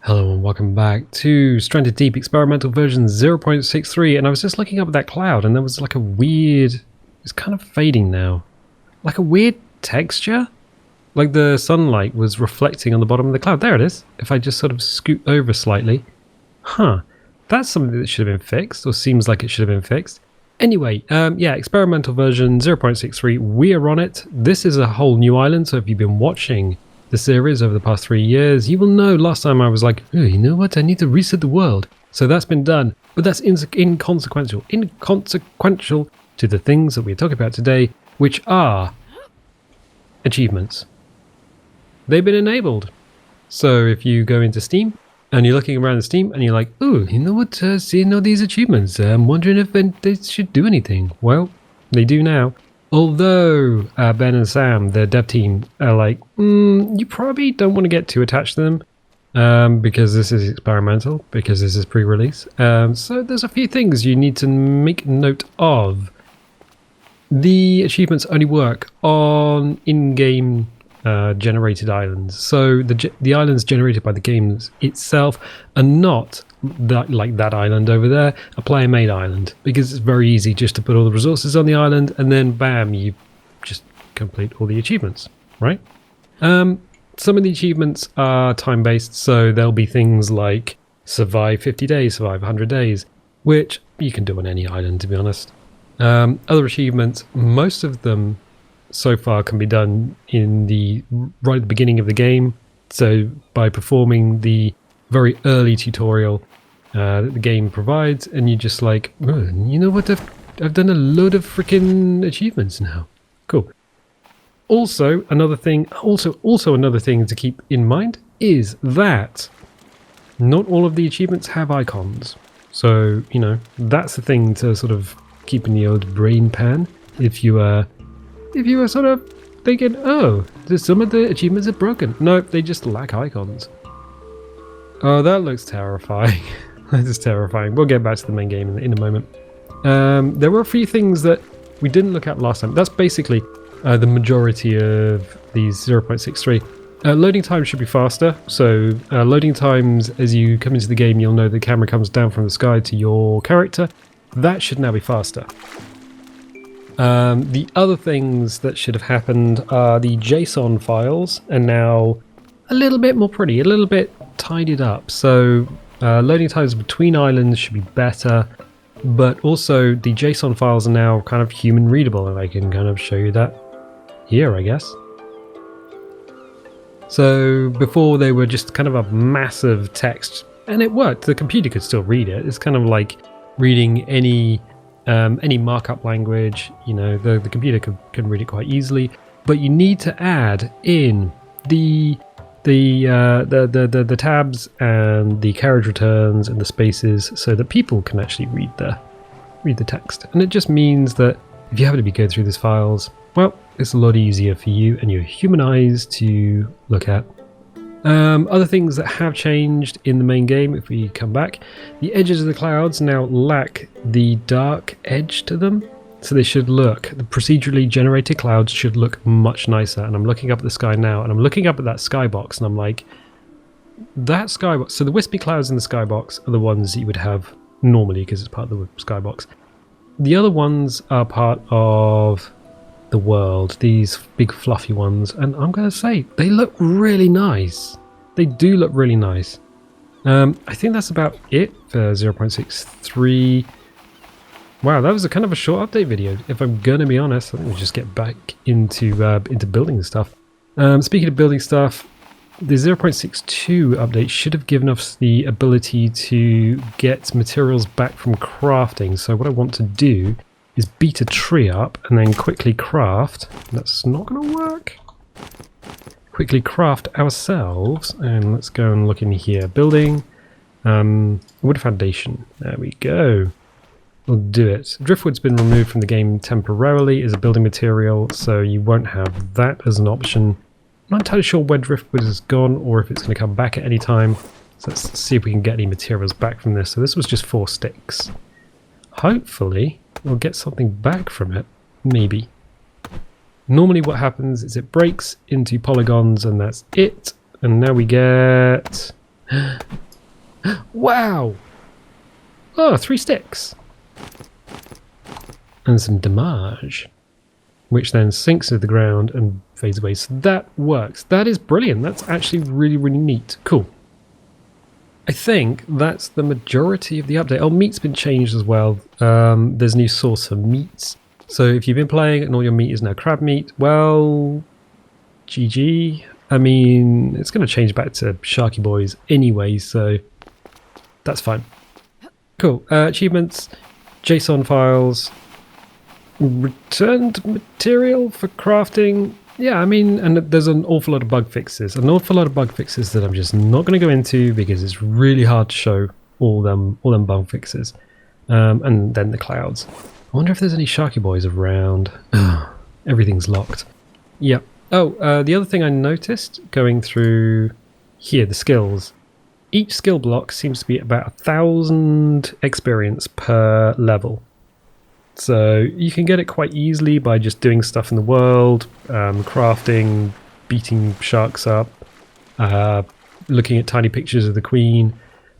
Hello and welcome back to Stranded Deep experimental version 0.63, and I was just looking up at that cloud and there was like a weird, it's kind of fading now, like a weird texture, like the sunlight was reflecting on the bottom of the cloud. There it is. If I just sort of scoot over slightly, that's something that should have been fixed, or seems like it should have been fixed. Anyway, yeah, experimental version 0.63, we are on it. This is a whole new island, so if you've been watching the series over the past 3 years, you will know last time I was like, oh, you know what, I need to reset the world. So that's been done, but that's inconsequential to the things that we're talking about today, which are achievements. They've been enabled. So if you go into Steam and you're looking around the Steam and you're like, oh, you know what, seeing all these achievements, I'm wondering if they should do anything. Well, they do now. Although Ben and Sam, the dev team, are like, you probably don't want to get too attached to them because this is experimental, because this is pre-release. So there's a few things you need to make note of. The achievements only work on in-game generated islands. So the islands generated by the games itself are not like that island over there, a player-made island, because it's very easy just to put all the resources on the island and then bam, you just complete all the achievements, right? Some of the achievements are time-based, so there'll be things like survive 50 days, survive 100 days, which you can do on any island, to be honest. Other achievements, most of them so far can be done right at the beginning of the game, so by performing the very early tutorial that the game provides, and you're just like, oh, you know what, I've done a load of freaking achievements now. Cool. Also another thing to keep in mind is that not all of the achievements have icons. So, you know, that's the thing to sort of keep in the old brain pan if you are sort of thinking, oh, some of the achievements are broken. No, they just lack icons. Oh, that looks terrifying. That is terrifying. We'll get back to the main game in a moment. There were a few things that we didn't look at last time. That's basically the majority of these 0.63. Loading times should be faster. So loading times, as you come into the game, you'll know the camera comes down from the sky to your character. That should now be faster. The other things that should have happened are the JSON files are now a little bit more pretty, a little bit tidied up. So loading times between islands should be better, but also the JSON files are now kind of human readable, and I can kind of show you that here, I guess. So before they were just kind of a massive text, and it worked. The computer could still read it. It's kind of like reading any markup language. You know, the computer can read it quite easily, but you need to add in the tabs and the carriage returns and the spaces so that people can actually read the text. And it just means that if you happen to be going through these files, well, it's a lot easier for you and your human eyes to look at. Other things that have changed in the main game, if we come back, the edges of the clouds now lack the dark edge to them. So they should look, the procedurally generated clouds should look much nicer. And I'm looking up at the sky now, and I'm looking up at that skybox, and I'm like, that skybox. So the wispy clouds in the skybox are the ones that you would have normally because it's part of the skybox. The other ones are part of the world, these big fluffy ones, and I'm going to say they look really nice. They do look really nice. I think that's about it for 0.63. Wow, that was a kind of a short update video, if I'm going to be honest. I think we'll just get back into building stuff. Speaking of building stuff, the 0.62 update should have given us the ability to get materials back from crafting. So what I want to do is beat a tree up and then quickly craft. That's not going to work. Quickly craft ourselves, and let's go and look in here. Building, wood foundation. There we go. We'll do it. Driftwood's been removed from the game temporarily as a building material, so you won't have that as an option. I'm not entirely sure where driftwood is gone or if it's going to come back at any time. So let's see if we can get any materials back from this. So this was just 4 sticks. Hopefully we'll get something back from it. Maybe. Normally what happens is it breaks into polygons and that's it. And now we get Wow! Oh, 3 sticks. And some damage, which then sinks to the ground and fades away. So that works. That is brilliant. That's actually really, really neat. Cool. I think that's the majority of the update. Oh, meat's been changed as well. There's a new source for meats. So if you've been playing and all your meat is now crab meat, well, GG. I mean, it's going to change back to Sharky Boys anyway, so that's fine. Cool. Achievements, JSON files, returned material for crafting. Yeah, I mean, and there's an awful lot of bug fixes. An awful lot of bug fixes that I'm just not going to go into because it's really hard to show all them bug fixes. And then the clouds. I wonder if there's any Sharky Boys around. Everything's locked. Yep. Oh, the other thing I noticed going through here, the skills. Each skill block seems to be about 1,000 experience per level. So you can get it quite easily by just doing stuff in the world, crafting, beating sharks up, looking at tiny pictures of the queen.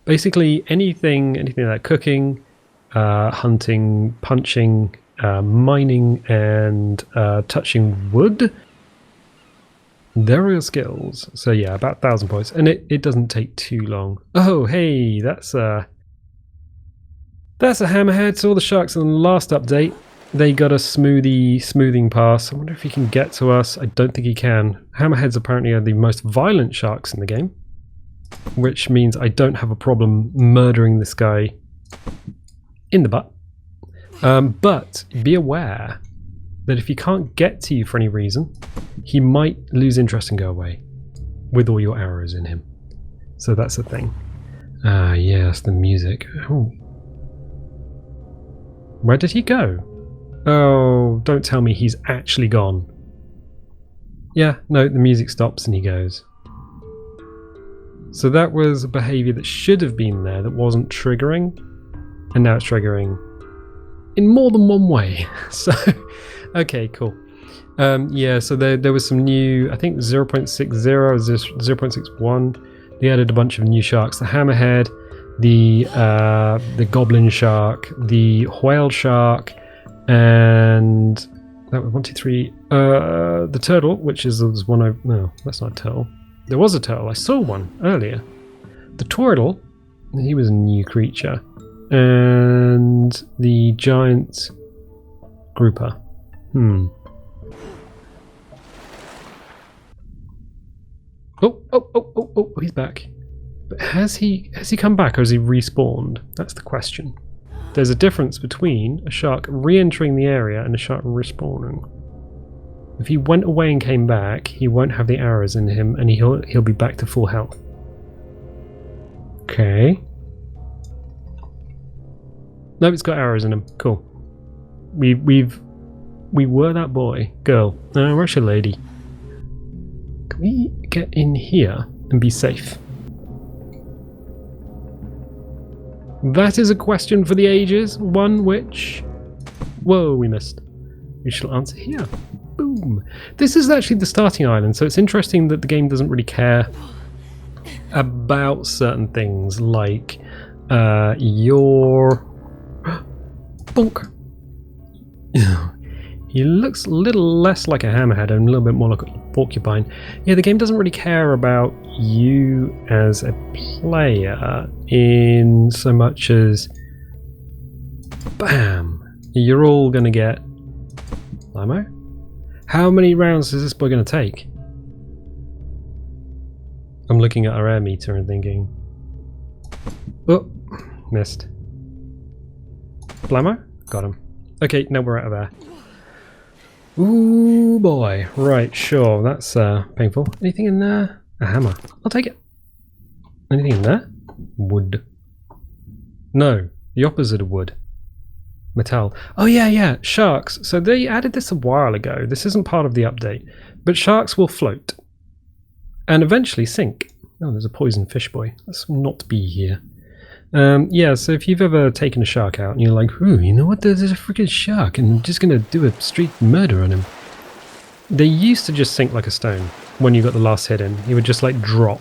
Basically anything like cooking, hunting, punching, mining, and touching wood. There are your skills. So yeah, about 1,000 points. And it doesn't take too long. Oh, hey, that's a hammerhead. So all the sharks in the last update, they got a smoothing pass. I wonder if he can get to us. I don't think he can. Hammerheads apparently are the most violent sharks in the game, which means I don't have a problem murdering this guy in the butt. But be aware that if he can't get to you for any reason, he might lose interest and go away with all your arrows in him. So that's the thing. Yes, the music. Oh. Where did he go? Oh, don't tell me he's actually gone. Yeah, no, the music stops and he goes. So that was a behavior that should have been there that wasn't triggering, and now it's triggering in more than one way. So, okay, cool. Yeah, so there was some new, I think 0.60, 0.61. They added a bunch of new sharks. The hammerhead, the goblin shark, the whale shark, and that was 1, 2, 3. The turtle, which is the one no, that's not a turtle. There was a turtle. I saw one earlier. The turtle, he was a new creature, and the giant grouper. Oh, he's back. But has he come back or has he respawned? That's the question. There's a difference between a shark re-entering the area and a shark respawning. If he went away and came back, he won't have the arrows in him and he'll be back to full health. Okay. No, it's got arrows in him. Cool. We were that boy. Girl. No, Russia lady. Can we get in here and be safe? That is a question for the ages. One which... Whoa, we missed. We shall answer here. Boom. This is actually the starting island, so it's interesting that the game doesn't really care about certain things like your... Bonk. He looks a little less like a hammerhead and a little bit more like a porcupine. Yeah, the game doesn't really care about you as a player in so much as... Bam! You're all going to get... Limo? How many rounds is this boy going to take? I'm looking at our air meter and thinking... Oh, missed. Blammo? Got him. Okay, now we're out of air. Ooh boy. Right, sure. That's painful. Anything in there? A hammer. I'll take it. Anything in there? Wood. No, the opposite of wood. Metal. Oh yeah. Sharks. So they added this a while ago. This isn't part of the update. But sharks will float. And eventually sink. Oh, there's a poison fish boy. Let's not be here. Yeah, so if you've ever taken a shark out and you're like, ooh, you know what, there's a freaking shark and I'm just going to do a street murder on him. They used to just sink like a stone when you got the last hit in. He would just like drop.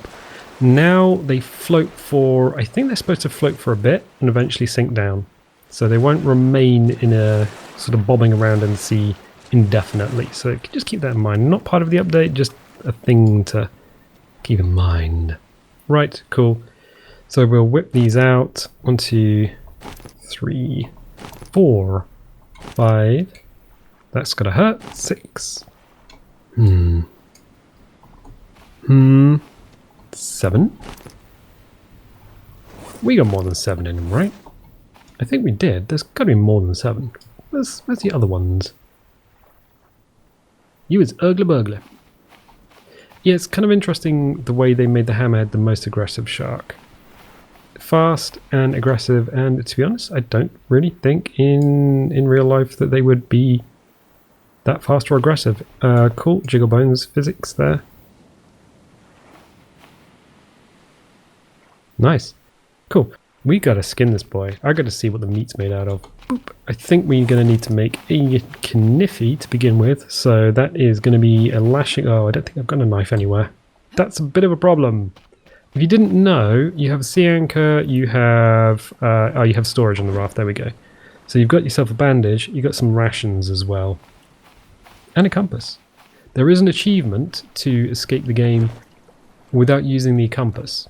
Now they float for, I think they're supposed to float for a bit and eventually sink down. So they won't remain in a sort of bobbing around in the sea indefinitely. So just keep that in mind. Not part of the update, just a thing to keep in mind. Right, cool. So we'll whip these out. 1, 2, 3, 4, 5. That's gotta hurt. 6. 7. We got more than 7 in them, right? I think we did. There's got to be more than 7. Where's the other ones? You is Urgler Burglar. Yeah, it's kind of interesting the way they made the hammerhead the most aggressive shark. Fast and aggressive, and to be honest, I don't really think in real life that they would be that fast or aggressive. Cool, jiggle bones physics there. Nice. Cool. We gotta skin this boy. I gotta see what the meat's made out of. Boop. I think we're gonna need to make a kniffy to begin with. So that is gonna be a lashing. Oh, I don't think I've got a knife anywhere. That's a bit of a problem. If you didn't know, you have a sea anchor, you have you have storage on the raft. There we go. So you've got yourself a bandage, you've got some rations as well. And a compass. There is an achievement to escape the game without using the compass.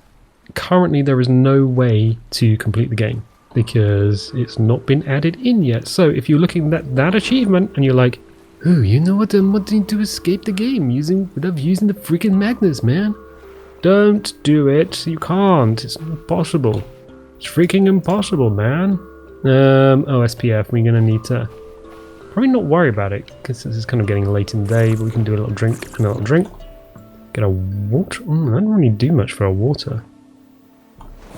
Currently there is no way to complete the game because it's not been added in yet. So if you're looking at that achievement and you're like, oh, you know what, I'm wanting to escape the game without using the freaking magnets, man. Don't do it. You can't. It's impossible. It's freaking impossible, man. Oh, SPF, we're gonna need to probably not worry about it because this is kind of getting late in the day, but we can do a little drink and a little drink. Get a water. I don't really do much for our water.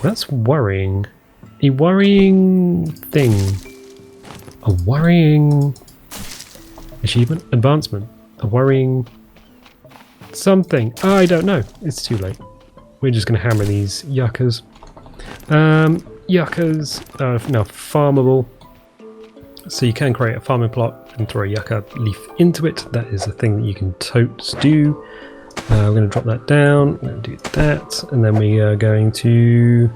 That's worrying. A worrying thing. A worrying achievement? Advancement. A worrying something. I don't know. It's too late. We're just going to hammer these yuccas. Yuccas are now farmable. So you can create a farming plot and throw a yucca leaf into it. That is a thing that you can totes do. We're going to drop that down, we're going to do that, and then we are going to...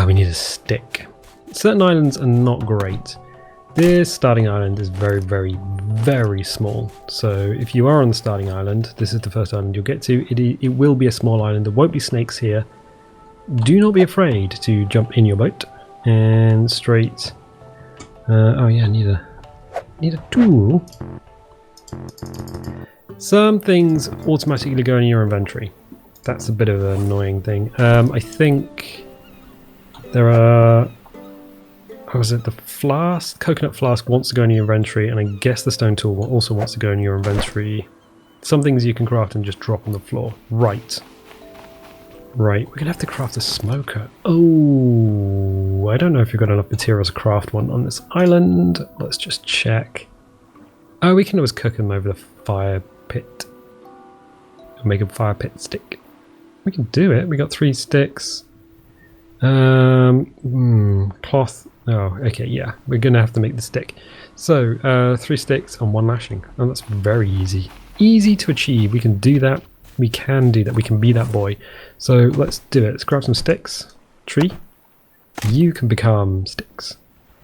we need a stick. Certain islands are not great. This starting island is very, very, very small. So if you are on the starting island, this is the first island you'll get to. It will be a small island, there won't be snakes here. Do not be afraid to jump in your boat. And straight... oh yeah, I need a tool. Some things automatically go in your inventory. That's a bit of an annoying thing. I think there are... How was it? The flask? Coconut flask wants to go in your inventory, and I guess the stone tool also wants to go in your inventory. Some things you can craft and just drop on the floor. Right. Right, we're going to have to craft a smoker. Oh, I don't know if you've got enough materials to craft one on this island. Let's just check. Oh, we can always cook them over the fire pit. Make a fire pit stick. We can do it. We got 3 sticks. Cloth. Oh, okay, yeah. We're going to have to make the stick. So, 3 sticks and 1 lashing. And that's very easy. Easy to achieve. We can do that. We can do that. We can be that boy. So let's do it. Let's grab some sticks. Tree. You can become sticks.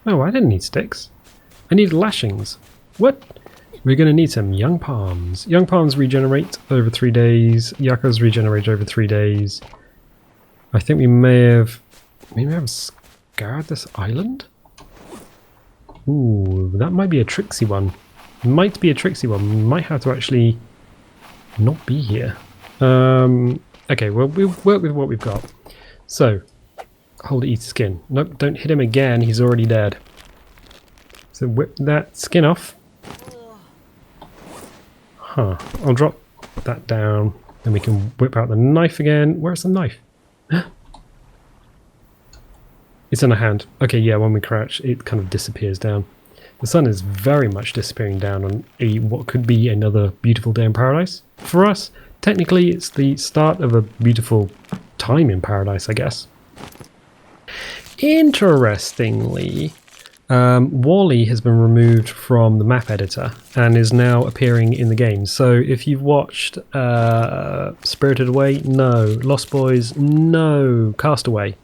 Oh, I didn't need sticks. I need lashings. What? We're going to need some young palms. Young palms regenerate over 3 days. Yuccas regenerate over 3 days. I think we may have scoured this island. Ooh, that might be a tricksy one. Might be a tricksy one. We might have to actually not be here. Okay, well, we'll work with what we've got. So, hold it, eat skin. Nope, don't hit him again. He's already dead. So whip that skin off. Huh. I'll drop that down. Then we can whip out the knife again. Where's the knife? It's in a hand. Okay, yeah, when we crouch, it kind of disappears down. The sun is very much disappearing down on what could be another beautiful day in paradise. For us, technically, it's the start of a beautiful time in paradise, I guess. Interestingly, Wally has been removed from the map editor and is now appearing in the game. So if you've watched Spirited Away, no. Lost Boys, no. Castaway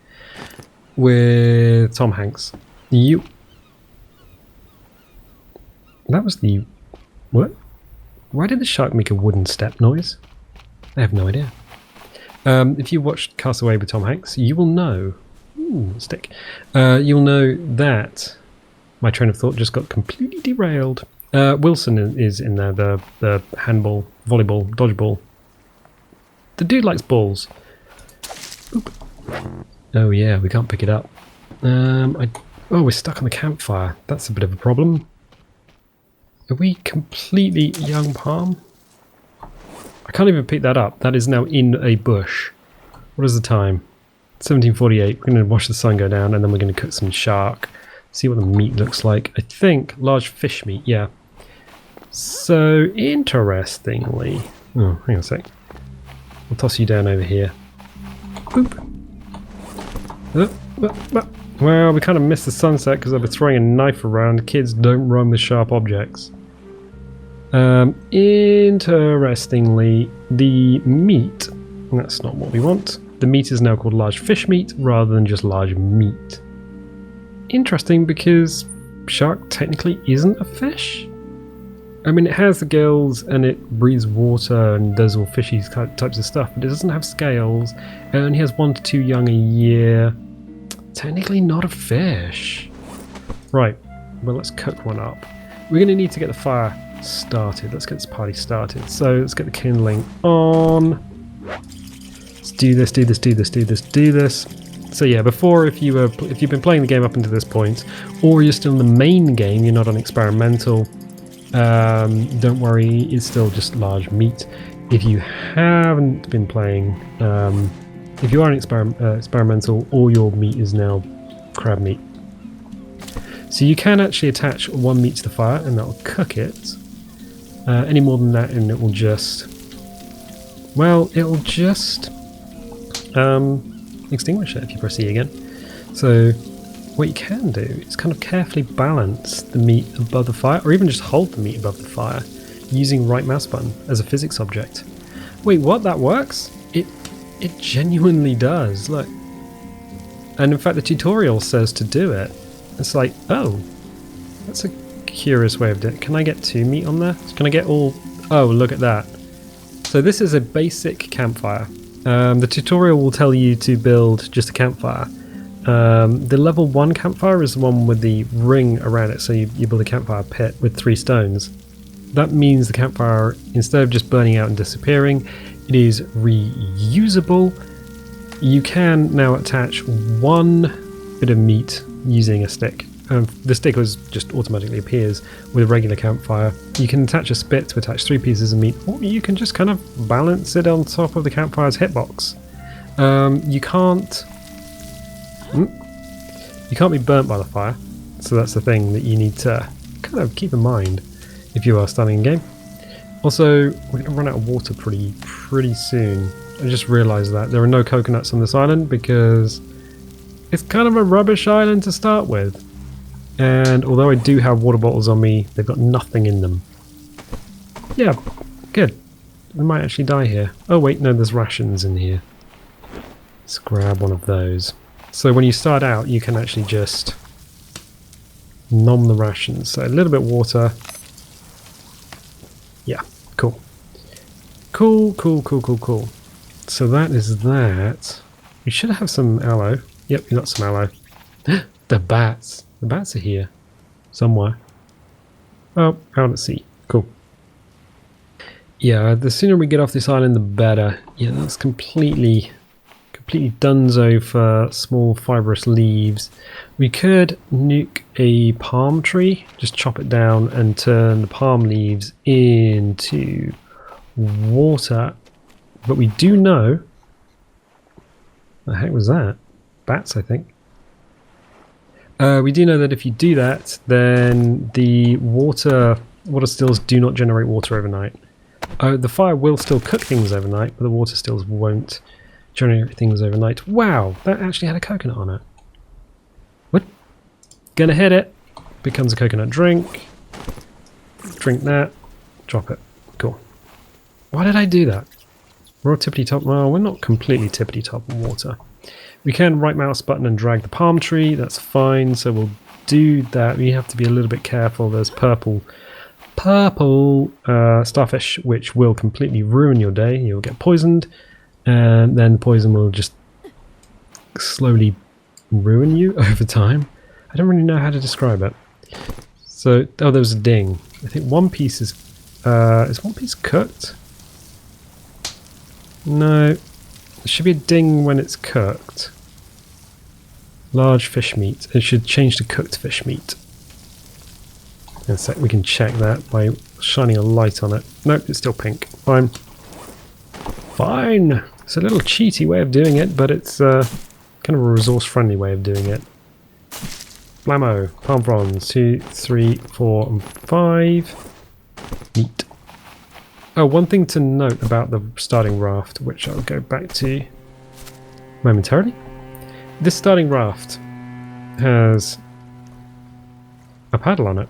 with Tom Hanks. That was the... What? Why did the shark make a wooden step noise? I have no idea. If you watched Castaway with Tom Hanks, you will know... Ooh, stick. You'll know that... My train of thought just got completely derailed. Wilson is in there, the handball, volleyball, dodgeball. The dude likes balls. Oop. Oh yeah, we can't pick it up. Oh, we're stuck on the campfire. That's a bit of a problem. Are we completely young palm? I can't even pick that up. That is now in a bush. What is the time? 17:48. We're going to watch the sun go down and then we're going to cook some shark. See what the meat looks like. I think large fish meat, yeah. So, interestingly... Oh, hang on a sec. I'll toss you down over here. Boop. Well, we kind of missed the sunset because I was throwing a knife around. Kids don't run with sharp objects. Interestingly, the meat... That's not what we want. The meat is now called large fish meat rather than just large meat. Interesting because shark technically isn't a fish. I mean, it has the gills and it breathes water and does all fishy types of stuff, but it doesn't have scales. It only has 1 to 2 young a year. Technically not a fish. Right, well, let's cook one up. We're going to need to get the fire started. Let's get this party started. So let's get the kindling on. Let's do this, do this, do this, do this, do this. So yeah, before, if you've been playing the game up until this point, or you're still in the main game, you're not on experimental, don't worry, it's still just large meat. If you haven't been playing, if you are in experimental, all your meat is now crab meat. So you can actually attach one meat to the fire and that will cook it. Any more than that and it will just... Well, it will just... extinguish it if you press E again. So what you can do is kind of carefully balance the meat above the fire, or even just hold the meat above the fire using right mouse button as a physics object. Wait, what? That works? It genuinely does. Look. And in fact the tutorial says to do it. It's like, oh, that's a curious way of doing it. Can I get 2 meat on there? Can I get all... Oh, look at that. So this is a basic campfire. The tutorial will tell you to build just a campfire. The level 1 campfire is the one with the ring around it, so you build a campfire pit with 3 stones. That means the campfire, instead of just burning out and disappearing, it is reusable. You can now attach 1 bit of meat using a stick. The stick just automatically appears with a regular campfire. You can attach a spit to attach 3 pieces of meat, or you can just kind of balance it on top of the campfire's hitbox. You can't be burnt by the fire, so that's the thing that you need to kind of keep in mind if you are starting a game. Also, we're going to run out of water pretty soon. I just realised that there are no coconuts on this island because it's kind of a rubbish island to start with. And although I do have water bottles on me, they've got nothing in them. Yeah, good. We might actually die here. Oh wait, no, there's rations in here. Let's grab one of those. So when you start out, you can actually just nom the rations. So a little bit of water. Yeah, cool. Cool. So that is that. We should have some aloe. Yep, we got some aloe. The bats. The bats are here. Somewhere. Oh, out at sea. Cool. Yeah, the sooner we get off this island, the better. Yeah, that's completely dunzo for small fibrous leaves. We could nuke a palm tree, just chop it down and turn the palm leaves into water. But we do know... The heck was that? Bats, I think. We do know that if you do that, then the water stills do not generate water overnight. The fire will still cook things overnight, but the water stills won't generate things overnight. Wow, that actually had a coconut on it. What? Gonna hit it. becomes a coconut drink. Drink that. Drop it. Cool. Why did I do that? We're all tippity top. Well, we're not completely tippity top in water. We can right mouse button and drag the palm tree. That's fine. So we'll do that. We have to be a little bit careful. There's purple starfish, which will completely ruin your day. You'll get poisoned, and then the poison will just slowly ruin you over time. I don't really know how to describe it. So, oh, there was a ding. I think one piece is one piece cooked? No, there should be a ding when it's cooked. Large fish meat. It should change to cooked fish meat. In a sec, we can check that by shining a light on it. Nope, it's still pink. Fine. Fine! It's a little cheaty way of doing it, but it's kind of a resource-friendly way of doing it. Blammo. Palm fronds. 2, 3, 4, and 5. Neat. Oh, one thing to note about the starting raft, which I'll go back to momentarily. This starting raft has a paddle on it,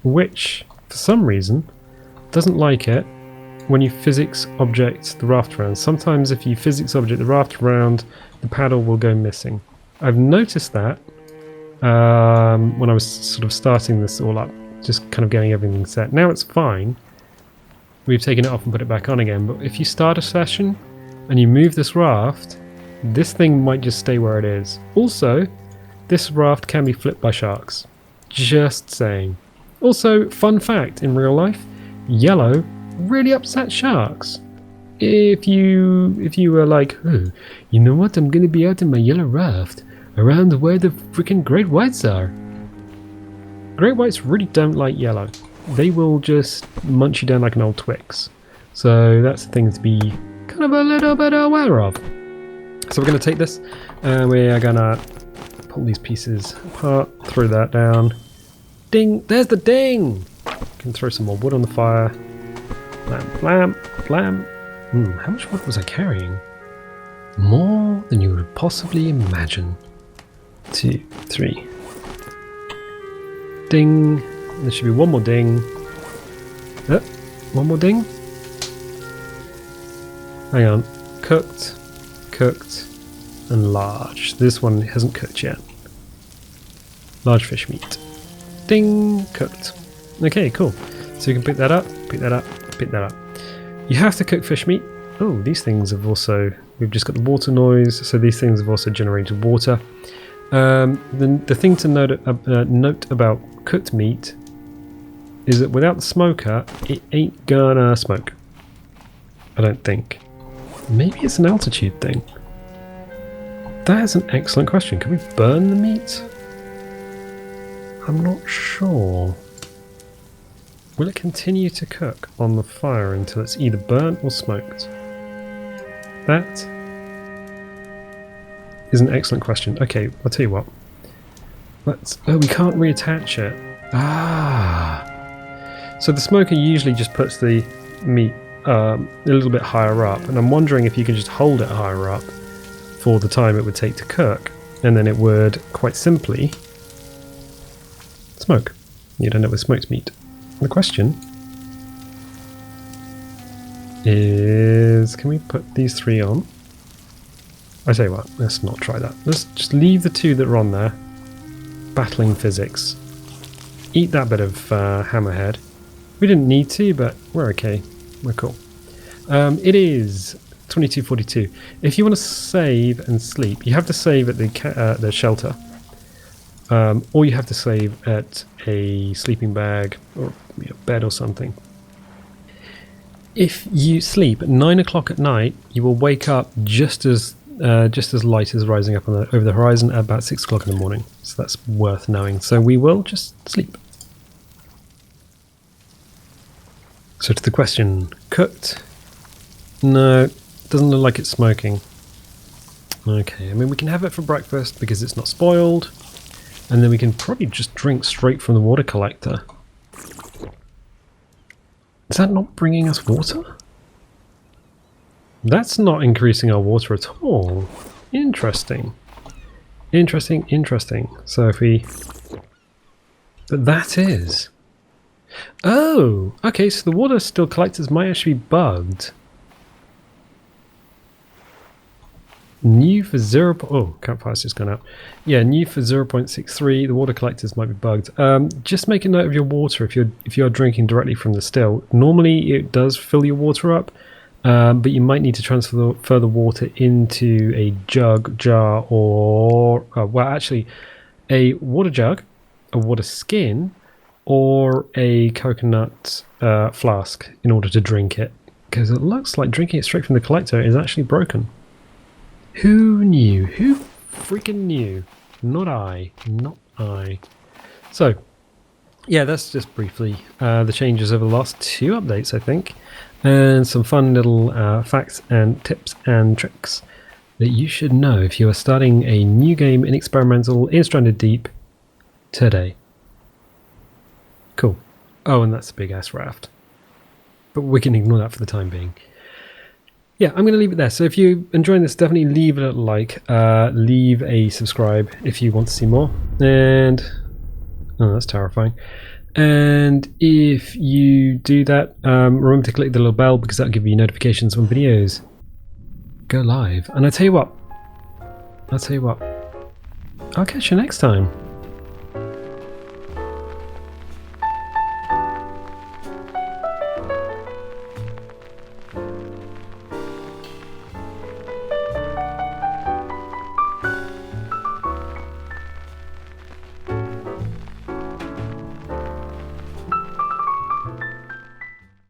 which, for some reason, doesn't like it when you physics object the raft around. Sometimes if you physics object the raft around, the paddle will go missing. I've noticed that when I was sort of starting this all up, just kind of getting everything set. Now it's fine. We've taken it off and put it back on again, but if you start a session and you move this raft, this thing might just stay where it is. Also, this raft can be flipped by sharks. Just saying. Also, fun fact, in real life, yellow really upsets sharks. If you were like, oh, you know what, I'm gonna be out in my yellow raft around where the freaking great whites are. Great whites really don't like yellow. They will just munch you down like an old Twix. So that's the thing to be kind of a little bit aware of. So we're going to take this and we are going to pull these pieces apart, throw that down. Ding! There's the ding! Can throw some more wood on the fire. Blam, blam, blam. How much wood was I carrying? More than you would possibly imagine. 2, 3. Ding! There should be one more ding. One more ding. Hang on. Cooked, cooked, and large. This one hasn't cooked yet. Large fish meat. Ding! Cooked. Okay, cool. So you can pick that up, pick that up, pick that up. You have to cook fish meat. Oh, these things have also... We've just got the water noise, so these things have also generated water. The thing to note about cooked meat is that without the smoker, it ain't gonna smoke. I don't think. Maybe it's an altitude thing. That is an excellent question. Can we burn the meat? I'm not sure. Will it continue to cook on the fire until it's either burnt or smoked? That is an excellent question. Okay, I'll tell you what. Oh, we can't reattach it. Ah! So the smoker usually just puts the meat a little bit higher up, and I'm wondering if you can just hold it higher up for the time it would take to cook, and then it would quite simply smoke. You'd end up with smoked meat. The question is, can we put these 3 on? I tell you what, let's not try that. Let's just leave the 2 that are on there. Battling physics. Eat that bit of hammerhead. We didn't need to, but we're okay. We're cool. It is 22:42. If you want to save and sleep, you have to save at the shelter, or you have to save at a sleeping bag or bed or something. If you sleep at 9 o'clock at night, you will wake up just as light is rising up over the horizon at about 6 o'clock in the morning. So that's worth knowing. So we will just sleep. So to the question, cooked? No, doesn't look like it's smoking. Okay, I mean we can have it for breakfast because it's not spoiled, and then we can probably just drink straight from the water collector. Is that not bringing us water? That's not increasing our water at all. Interesting. Interesting, interesting. So if we But that is... Oh! Okay, so the water still collectors might actually be bugged. New for 0... Oh, campfire's just gone out. Yeah, new for 0.63. The water collectors might be bugged. Just make a note of your water if you are drinking directly from the still. Normally it does fill your water up, but you might need to transfer the water into a jug, jar, or... well, actually, a water jug, a water skin, or a coconut flask in order to drink it. Because it looks like drinking it straight from the collector is actually broken. Who knew? Who freaking knew? Not I. Not I. So, yeah, that's just briefly the changes over the last 2 updates, I think. And some fun little facts and tips and tricks that you should know if you are starting a new game in Experimental in Stranded Deep today. Cool. Oh, and that's a big-ass raft. But we can ignore that for the time being. Yeah, I'm going to leave it there. So if you're enjoying this, definitely leave it a like. Leave a subscribe if you want to see more. And... oh, that's terrifying. And if you do that, remember to click the little bell because that'll give you notifications when videos go live. And I'll tell you what. I'll catch you next time.